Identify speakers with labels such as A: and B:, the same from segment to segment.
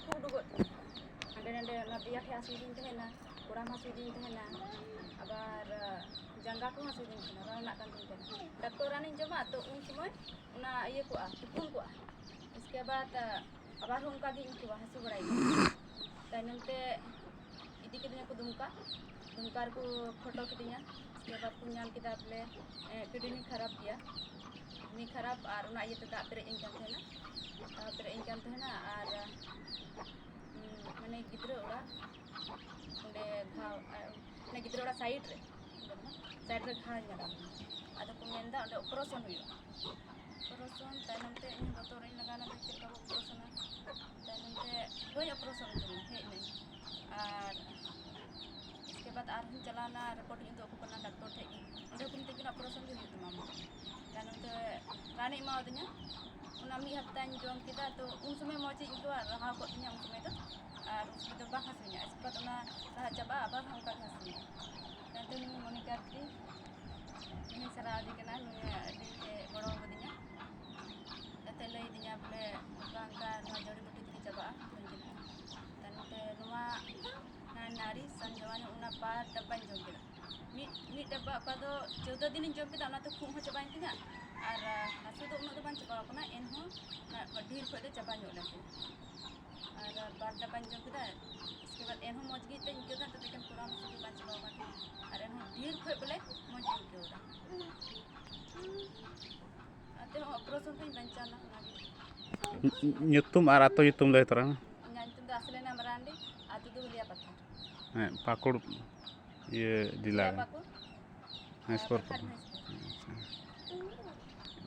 A: खूब डुगोत हांडे नांडे दिया के हासुदीन तहना कोड़ाम हासुदीन तहना आबार जंगा को हासुदीन तहना राना कान दिन तहना डॉक्टर रानी जमा तो उन समय उना ये को तुकुन को इसके बाद आबार उनका गी इनको हासु बड़ाई ताइनते इदी के दिन को दुमकार को फोटो के दिया इसके बाद को नाम किताब ले किडनी खराब किया किडनी खराब और उना ये तो दा पेरे इनकान तहना पेरे इनकान तहना और मैंने गिद्रो ओड़ा उंडे घाव मैंने गिद्रो ओड़ा साइड रे घा ᱧᱟᱢᱟ ᱟᱫᱚ ᱠᱚ ᱢᱮᱱᱫᱟ ᱚᱸᱰᱮ ᱚᱯᱟᱨᱮᱥᱚᱱ ᱦᱩᱭᱩᱜᱼᱟ ᱚᱯᱟᱨᱮᱥᱚᱱ ᱛᱟᱭᱱᱚᱢᱛᱮ ᱤᱧ ᱵᱚᱛᱚᱨᱤᱧ ᱞᱟᱜᱟᱣᱱᱟ ᱪᱮᱫ ᱞᱮᱠᱟ ᱠᱚ ᱚᱯᱟᱨᱮᱥᱚᱱᱟ ᱛᱟᱭᱱᱚᱢᱛᱮ ᱵᱟᱹᱧ ᱚᱯᱟᱨᱮᱥᱚᱱ ᱩᱛᱟᱹᱨᱱᱟ ᱦᱮᱡ ᱱᱟᱹᱧ ᱟᱨ इसके बाद आरहूँ चलाना रिपोर्ट ᱤᱧ ᱫᱚ ᱟᱹᱜᱩ ᱠᱟᱱᱟ ᱰᱟᱠᱛᱚᱨ ᱴᱷᱮᱡ ᱜᱮ ᱚᱸᱰᱮ ᱠᱚ ᱢᱤᱛᱟᱹᱧ ᱠᱟᱱᱟ ᱚᱯᱟᱨᱮᱥᱚᱱ ᱜᱮ ᱦᱩᱭᱩᱜ ᱛᱟᱢᱟ ᱟᱢᱟᱜ ᱛᱟᱭᱱᱚᱢᱛᱮ ᱨᱟᱱᱮ ᱮᱢᱟᱣᱟᱫᱤᱧᱟ ᱚᱱᱟ ᱢᱤᱫ ᱦᱟᱯᱛᱟᱧ ᱡᱚᱢ ᱠᱮᱫᱟ ᱛᱚ ᱩᱱ ᱥᱚᱢᱚᱭ ᱢᱚᱡᱽ ᱤᱧ ᱟᱹᱭᱠᱟᱹᱣᱟ ᱨᱟᱦᱟᱣ ᱠᱚᱜ ᱛᱤᱧᱟ ᱩᱱ ᱥᱚᱢᱚᱭ ᱫᱚ और उसमें तो बाहर से इसके बाद उना रहा चाबा आबार हम का घास नहीं ताते नु मोनिका दी नु सरा दी कना नु अडी के बड़ो बदिया ताते लई दिया बोले बांका नो जड़ी बूटी दी चाबा तानते नुवा ना नारी संजवानी उना पार डब्बा जम केदा मी डब्बा का दो 14 दिन जम केदा उना तो खूब हो चाबाइन तिना और हासु दो उना दो बान चाबा कना एनहो ना ढीर खो दे चाबा नो लगे और बार डब्बा जम केदा इसके बाद एनहो मौज गी ते इनकेदा तो लेकिन पूरा मसुकी बान चाबा का और एनहो ढीर खो बोले मौज इनकेदा आते हो ऑपरेशन पे बंचाना
B: nyutum ar atau nyutum lay terang
A: nyutum दा असले नाम रांडी आतु दो लिया पत्थर
B: pakur ये जिला
A: पाकुर
B: है स्कोर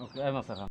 A: ओके
C: Oke, mas